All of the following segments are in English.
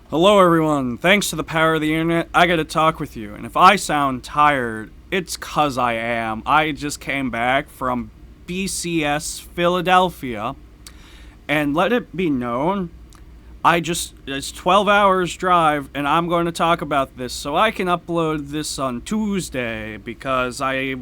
Hello, everyone. Thanks to the power of the internet, I gotta talk with you. And if I sound tired, it's 'cause I am. I just came back from BCS Philadelphia, and let it be known, it's 12 hours drive, and I'm going to talk about this so I can upload this on Tuesday because I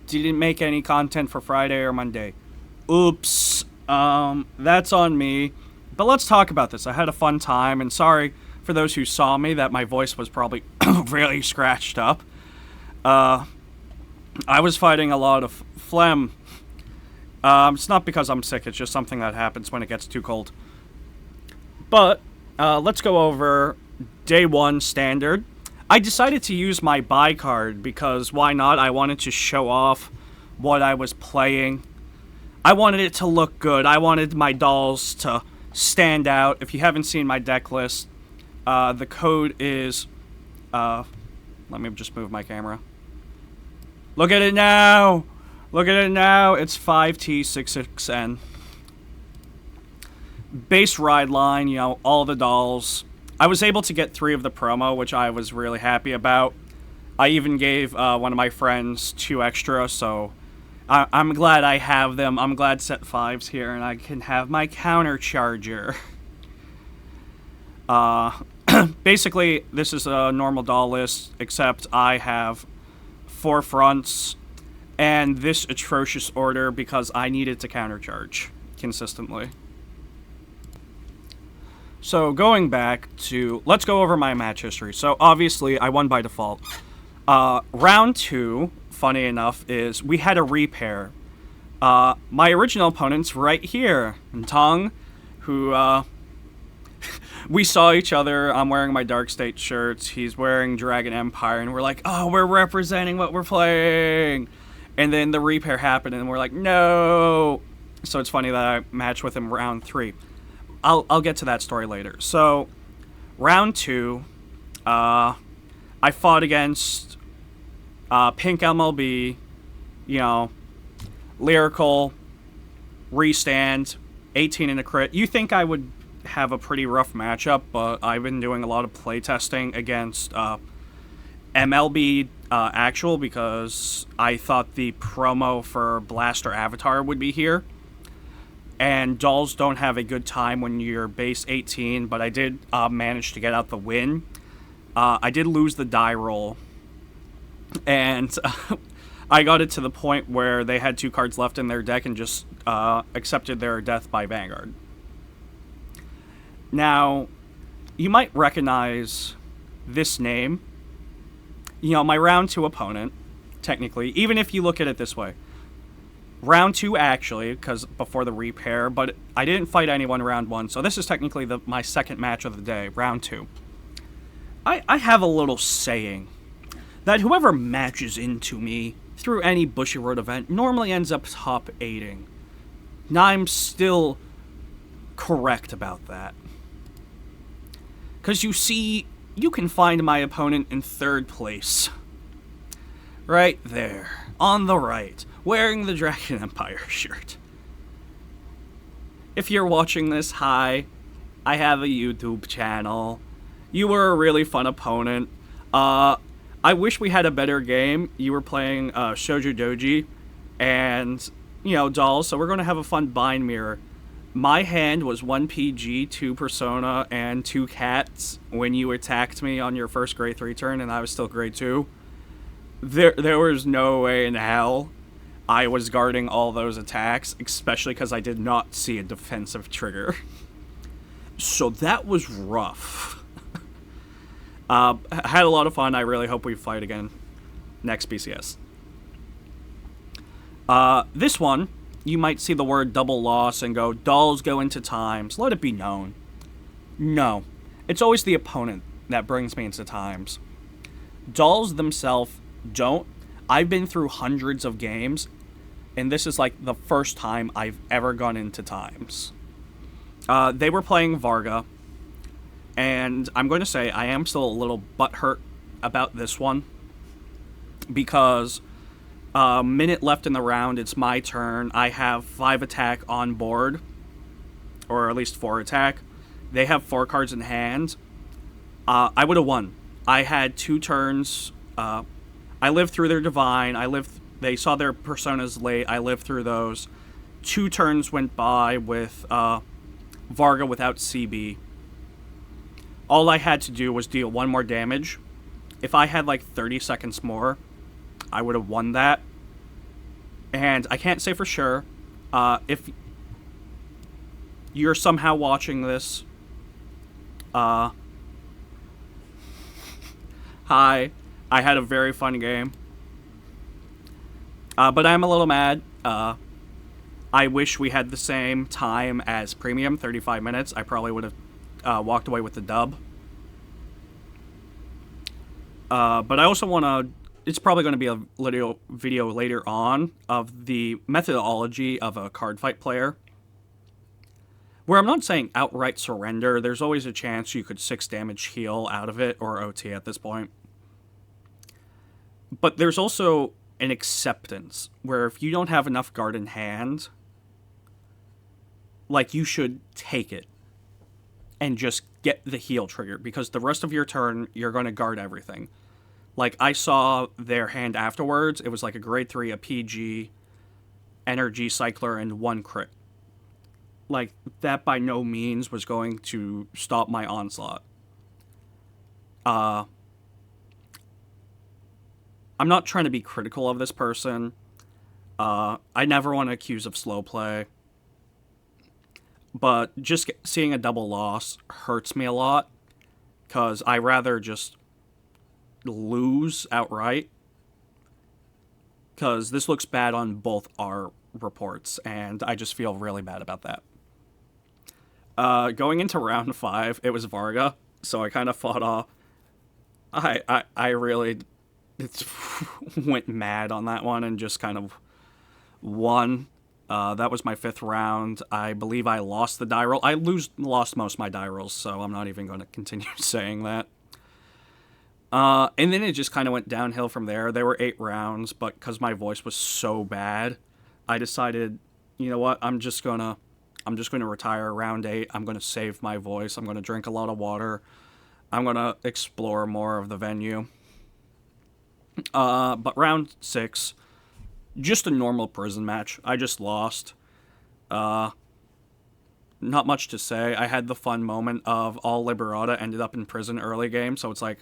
didn't make any content for Friday or Monday. Oops. That's on me. But let's talk about this. I had a fun time, and sorry for those who saw me that my voice was probably really scratched up. I was fighting a lot of phlegm. It's not because I'm sick, it's just something that happens when it gets too cold. But let's go over day one standard. I decided to use my buy card because why not? I wanted to show off what I was playing. I wanted it to look good. I wanted my dolls to stand out. If you haven't seen my deck list, the code is let me just move my camera. Look at it now. Look at it now. It's 5T66N. Base ride line, all the dolls. I was able to get 3 of the promo, which I was really happy about. I even gave one of my friends 2 extra, so I'm glad I have them. I'm glad set 5's here and I can have my counter charger. Basically, this is a normal doll list, except I have 4 fronts and this atrocious order because I needed to counter charge consistently. So going back to, let's go over my match history. So obviously I won by default. Round 2, funny enough, is we had a repair. My original opponent's right here, Tong, who, we saw each other. I'm wearing my Dark State shirts. He's wearing Dragon Empire, and we're like, oh, we're representing what we're playing. And then the repair happened, and we're like, no. So it's funny that I matched with him round 3. I'll get to that story later. So, round 2, I fought against Pink MLB, Lyrical, Restand, 18 in a crit. You think I would have a pretty rough matchup, but I've been doing a lot of playtesting against MLB Actual because I thought the promo for Blaster Avatar would be here. And dolls don't have a good time when you're base 18, but I did manage to get out the win. I did lose the die roll, and I got it to the point where they had 2 cards left in their deck and just accepted their death by Vanguard. Now, you might recognize this name. My round 2 opponent, technically, even if you look at it this way. Round 2, actually, because before the repair, but I didn't fight anyone round 1, so this is technically my second match of the day, round 2. I have a little saying that whoever matches into me through any Bushiroad event normally ends up top 8ing. Now, I'm still correct about that. Because you see, you can find my opponent in 3rd place. Right there, on the right, wearing the Dragon Empire shirt. If you're watching this, hi. I have a YouTube channel. You were a really fun opponent. I wish we had a better game. You were playing Shoujo Doji and, dolls, so we're going to have a fun bind mirror. My hand was 1 PG, 2 Persona, and 2 Cats when you attacked me on your first grade 3 turn, and I was still grade 2. There was no way in hell I was guarding all those attacks, especially because I did not see a defensive trigger. So that was rough. I had a lot of fun. I really hope we fight again next BCS. This one, you might see the word double loss and go, dolls go into times. Let it be known. No. It's always the opponent that brings me into times. Dolls themselves don't. I've been through hundreds of games, and this is like the first time I've ever gone into times. They were playing Varga, and I'm going to say I am still a little butthurt about this one because minute left in the round, it's my turn. I have 5 attack on board, or at least 4 attack. They have 4 cards in hand. I would have won. I had 2 turns. I lived through their divine. They saw their personas late. I lived through those. 2 turns went by with Varga without CB. All I had to do was deal 1 more damage. If I had like 30 seconds more, I would have won that. And I can't say for sure. If you're somehow watching this, hi. I had a very fun game. But I'm a little mad. I wish we had the same time as Premium, 35 minutes. I probably would have walked away with the dub. But I also want to... It's probably going to be a little video later on of the methodology of a card fight player. Where I'm not saying outright surrender. There's always a chance you could 6 damage heal out of it, or OT at this point. But there's also an acceptance, where if you don't have enough guard in hand, like, you should take it and just get the heal trigger, because the rest of your turn, you're going to guard everything. Like, I saw their hand afterwards. It was like a grade 3, a PG, energy cycler, and 1 crit. Like, that by no means was going to stop my onslaught. I'm not trying to be critical of this person. I never want to accuse of slow play. But just seeing a double loss hurts me a lot, because I rather just lose outright, because this looks bad on both our reports, and I just feel really bad about that. Going into round 5, it was Varga, so I kind of fought off. I really went mad on that one and just kind of won. That was my 5th round. I believe I lost the die roll. I lost most of my die rolls, so I'm not even going to continue saying that. And then it just kind of went downhill from there. There were 8 rounds, but because my voice was so bad, I decided, you know what, I'm just gonna retire round 8. I'm gonna save my voice. I'm gonna drink a lot of water. I'm gonna explore more of the venue. But round 6, just a normal prison match. I just lost. Not much to say. I had the fun moment of all Liberata ended up in prison early game, so it's like,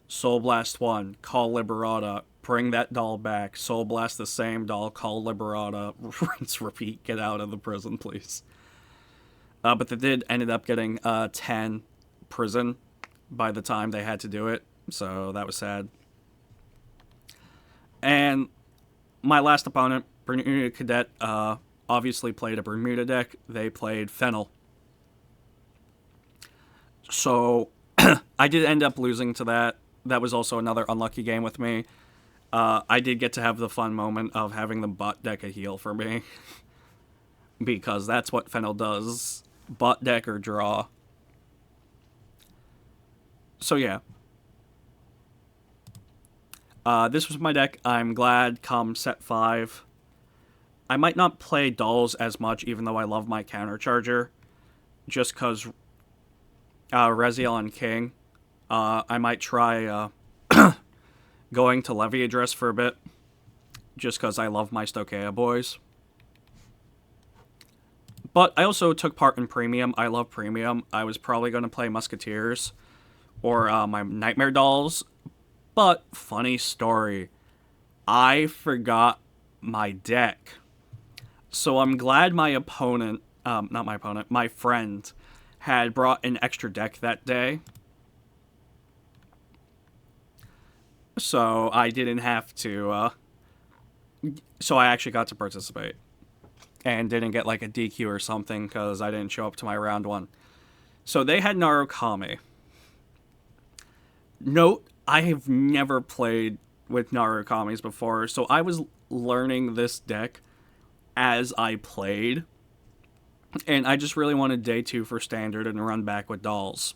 Soul Blast 1, call Liberata, bring that doll back, Soul Blast the same doll, call Liberata, rinse, repeat, get out of the prison, please. But they did ended up getting 10 prison by the time they had to do it, so that was sad. And my last opponent, Bermuda Cadet, obviously played a Bermuda deck. They played Fennel. So I did end up losing to that. That was also another unlucky game with me. I did get to have the fun moment of having the bot deck a heal for me. Because that's what Fennel does. Bot deck or draw. So yeah. This was my deck. I'm glad come set 5. I might not play dolls as much, even though I love my countercharger. Just because Reziel and King. I might try going to Levy Address for a bit. Just because I love my Stochea boys. But I also took part in Premium. I love Premium. I was probably going to play Musketeers or my Nightmare Dolls. But, funny story, I forgot my deck. So I'm glad my opponent, not my opponent, my friend, had brought an extra deck that day. So I didn't have to, so I actually got to participate. And didn't get like a DQ or something because I didn't show up to my round 1. So they had Narukami. Note, I have never played with Narukamis before, so I was learning this deck as I played. And I just really wanted day 2 for standard and run back with dolls.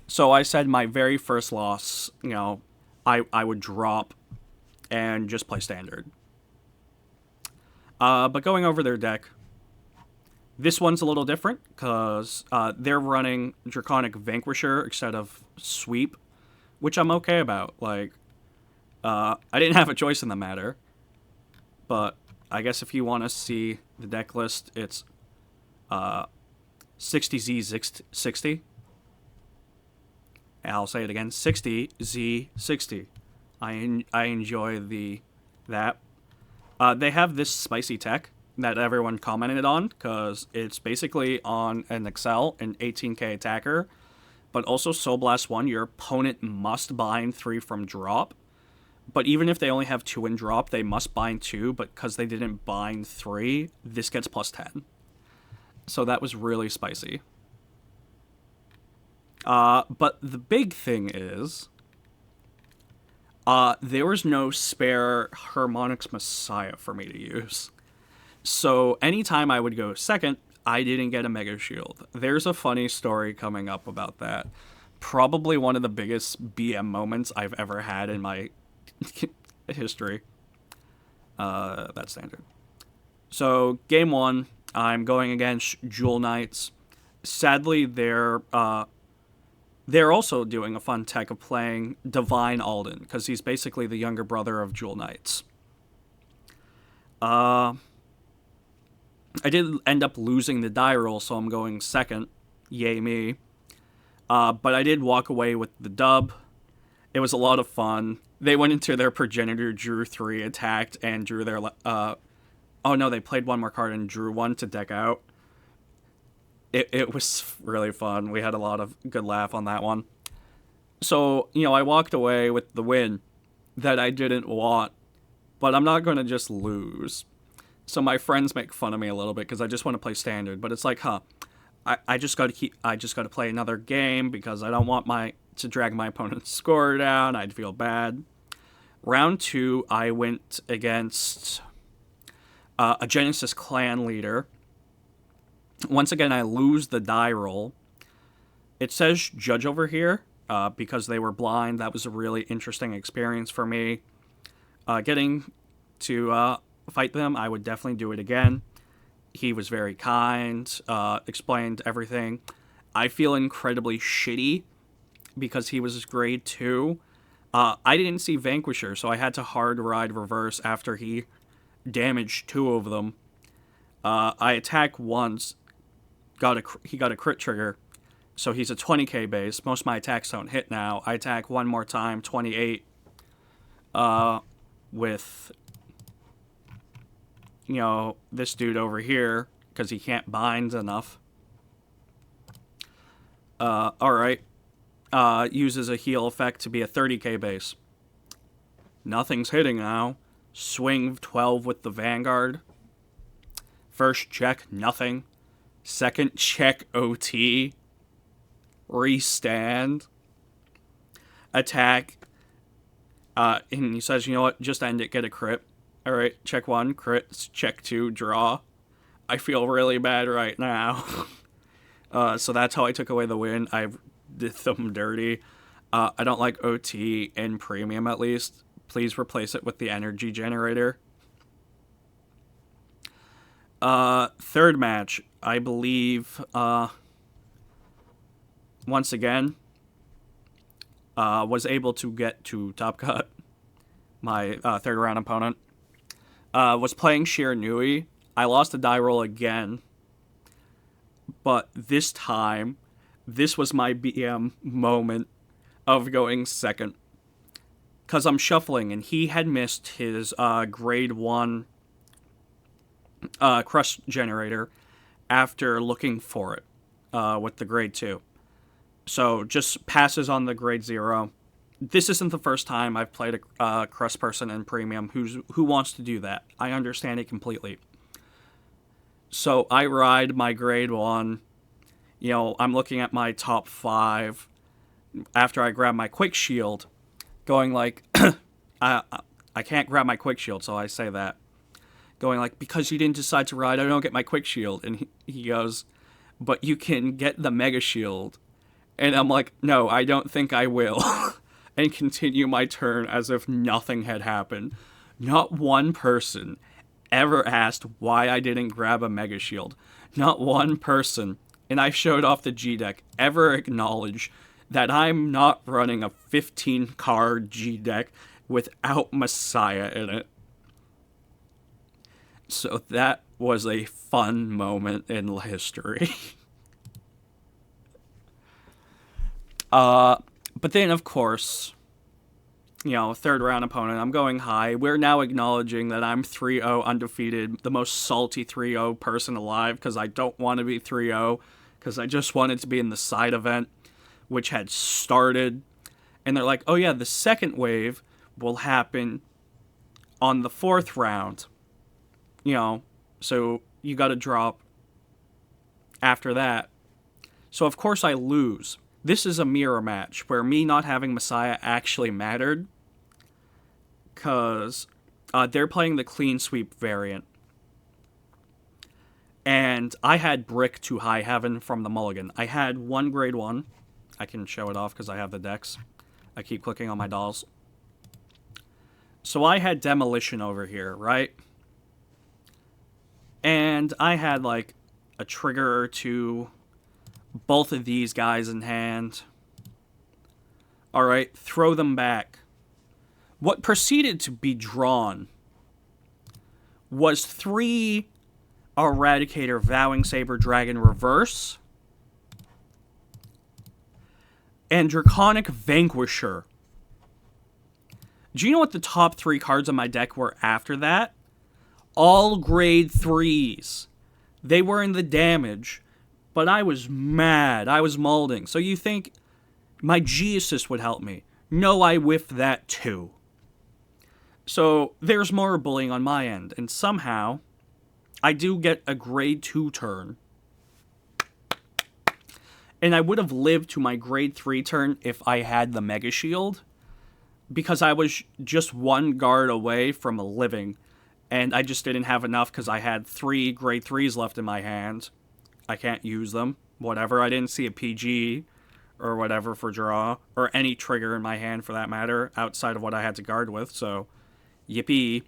So I said my very first loss, you know, I would drop and just play standard. But going over their deck, This one's a little different because they're running Draconic Vanquisher instead of Sweep, which I'm okay about. Like, I didn't have a choice in the matter, but I guess if you want to see the deck list, it's 60Z60. I'll say it again, 60Z60. I enjoy that. They have this spicy tech that everyone commented on because it's basically on an Excel, an 18k attacker, but also Soul Blast 1, your opponent must bind 3 from drop. But even if they only have 2 in drop, they must bind 2, but because they didn't bind 3, this gets plus 10. So that was really spicy. But the big thing is, there was no spare Harmonix Messiah for me to use. So anytime I would go second, I didn't get a Mega Shield. There's a funny story coming up about that. Probably one of the biggest BM moments I've ever had in my history. That's standard. So, game 1, I'm going against Jewel Knights. Sadly, they're also doing a fun tech of playing Divine Alden, because he's basically the younger brother of Jewel Knights. I did end up losing the die roll, so I'm going second. Yay me. But I did walk away with the dub. It was a lot of fun. They went into their progenitor, drew 3, attacked, and drew their... oh no, they played one more card and drew 1 to deck out. It was really fun. We had a lot of good laugh on that one. So, I walked away with the win that I didn't want, but I'm not going to just lose. So my friends make fun of me a little bit because I just want to play standard, but it's like, I just got to play another game because I don't want to drag my opponent's score down. I'd feel bad. Round 2, I went against a Genesis clan leader. Once again, I lose the die roll. It says judge over here because they were blind. That was a really interesting experience for me. Getting to fight them, I would definitely do it again. He was very kind, explained everything. I feel incredibly shitty because he was grade 2. I didn't see Vanquisher, so I had to hard ride reverse after he damaged 2 of them. I attack once, he got a crit trigger, so he's a 20k base. Most of my attacks don't hit now. I attack one more time, 28, with... this dude over here, because he can't bind enough. Alright. Uses a heal effect to be a 30k base. Nothing's hitting now. Swing 12 with the Vanguard. First check, nothing. Second check, OT. Restand. Attack. And he says, you know what, just end it, get a crit. Alright, check 1, crits, check 2, draw. I feel really bad right now. So that's how I took away the win. I did them dirty. I don't like OT in Premium, at least. Please replace it with the energy generator. Third match, I believe, once again, was able to get to Top Cut, my third round opponent. Was playing Shiranui. I lost the die roll again. But this time, this was my BM moment of going second. Because I'm shuffling, and he had missed his grade 1 crush generator after looking for it with the grade 2. So just passes on the grade 0. This isn't the first time I've played a Crust person in Premium who wants to do that. I understand it completely. So I ride my grade 1. I'm looking at my top 5 after I grab my quick shield, going like, I can't grab my quick shield, so I say that. Going like, because you didn't decide to ride, I don't get my quick shield. And he goes, but you can get the Mega Shield. And I'm like, no, I don't think I will. And continue my turn as if nothing had happened. Not one person ever asked why I didn't grab a Mega Shield. not one person, and I showed off the G deck, ever acknowledge that I'm not running a 15 card G deck without Messiah in it. So that was a fun moment in history. But then, of course, third round opponent, I'm going high. We're now acknowledging that I'm 3-0 undefeated, the most salty 3-0 person alive, because I don't want to be 3-0, because I just wanted to be in the side event, which had started. And they're like, oh yeah, the second wave will happen on the fourth round. So you got to drop after that. So of course I lose. This is a mirror match where me not having Messiah actually mattered, because they're playing the clean sweep variant. And I had Brick to High Heaven from the Mulligan. I had one grade 1. I can show it off because I have the decks. I keep clicking on my dolls. So I had Demolition over here, right? And I had like a trigger or two, both of these guys in hand. Alright, throw them back. What proceeded to be drawn was 3 Eradicator Vowing Saber Dragon Reverse and Draconic Vanquisher. Do you know what the top 3 cards on my deck were after that? All grade 3s. They were in the damage, but I was mad. I was molding. So you think my G-Assist would help me? No, I whiffed that too. So there's more bullying on my end, and somehow I do get a grade 2 turn. And I would have lived to my grade 3 turn if I had the Mega Shield, because I was just 1 guard away from a living, and I just didn't have enough because I had 3 grade 3s left in my hand. I can't use them. Whatever. I didn't see a PG or whatever for draw, or any trigger in my hand for that matter, outside of what I had to guard with, so yippee.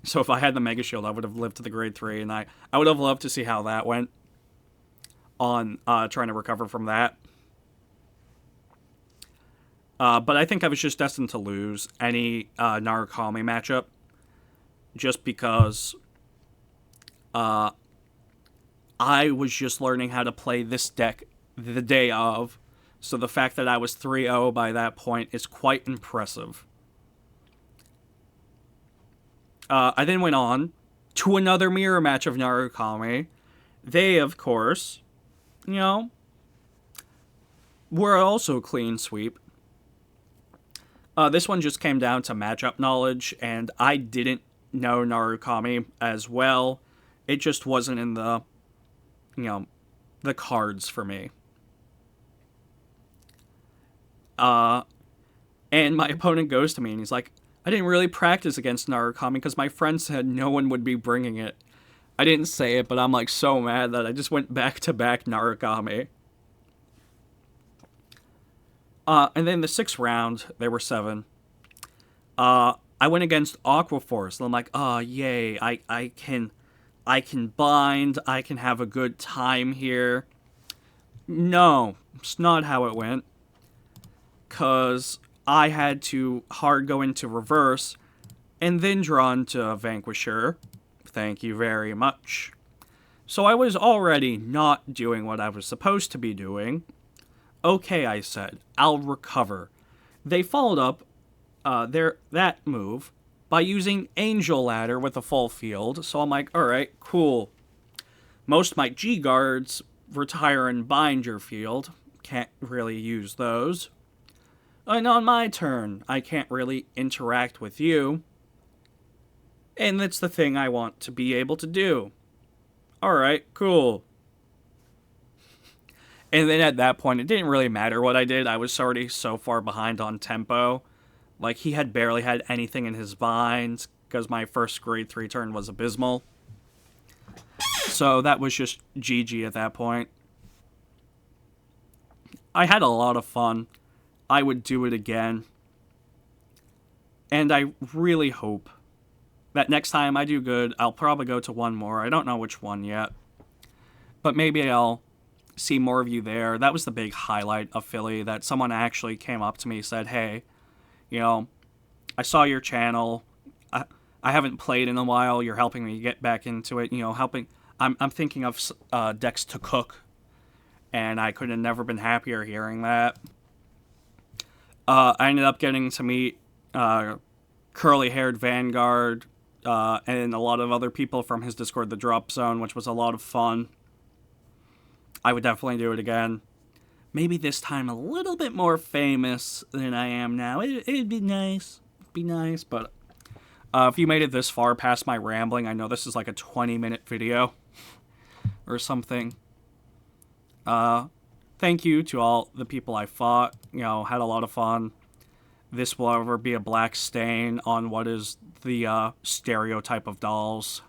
So if I had the Mega Shield, I would have lived to the grade 3, and I would have loved to see how that went on trying to recover from that. But I think I was just destined to lose any Narukami matchup, just because I was just learning how to play this deck the day of, so the fact that I was 3-0 by that point is quite impressive. I then went on to another mirror match of Narukami. They, of course, were also clean sweep. This one just came down to matchup knowledge, and I didn't know Narukami as well. It just wasn't in the, the cards for me. And my opponent goes to me, and he's like, I didn't really practice against Narukami because my friend said no one would be bringing it. I didn't say it, but I'm like so mad that I just went back-to-back Narukami. And then the 6th round, there were 7. I went against Aqua Force, and I'm like, oh, yay, I can bind, I can have a good time here. No, it's not how it went. Because I had to hard go into reverse, and then draw into Vanquisher. Thank you very much. So I was already not doing what I was supposed to be doing. Okay, I said, I'll recover. They followed up that move by using Angel Ladder with a full field, so I'm like, alright, cool. Most of my G guards retire and bind your field. Can't really use those. And on my turn, I can't really interact with you. And that's the thing I want to be able to do. Alright, cool. And then at that point, it didn't really matter what I did. I was already so far behind on tempo. Like, he had barely had anything in his binds, because my first grade 3 turn was abysmal. So that was just GG at that point. I had a lot of fun. I would do it again. And I really hope that next time I do good, I'll probably go to one more. I don't know which one yet. But maybe I'll see more of you there. That was the big highlight of Philly, that someone actually came up to me and said, hey, you know, I saw your channel. I haven't played in a while. You're helping me get back into it. You know, helping. I'm thinking of decks to cook, and I could have never been happier hearing that. I ended up getting to meet curly-haired Vanguard and a lot of other people from his Discord, the Drop Zone, which was a lot of fun. I would definitely do it again. Maybe this time a little bit more famous than I am now. It'd be nice. But if you made it this far past my rambling, I know this is like a 20-minute video or something. Thank you to all the people I fought. You know, had a lot of fun. This will ever be a black stain on what is the stereotype of dolls.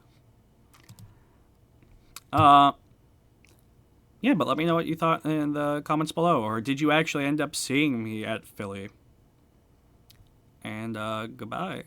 Yeah, but let me know what you thought in the comments below. Or did you actually end up seeing me at Philly? And goodbye.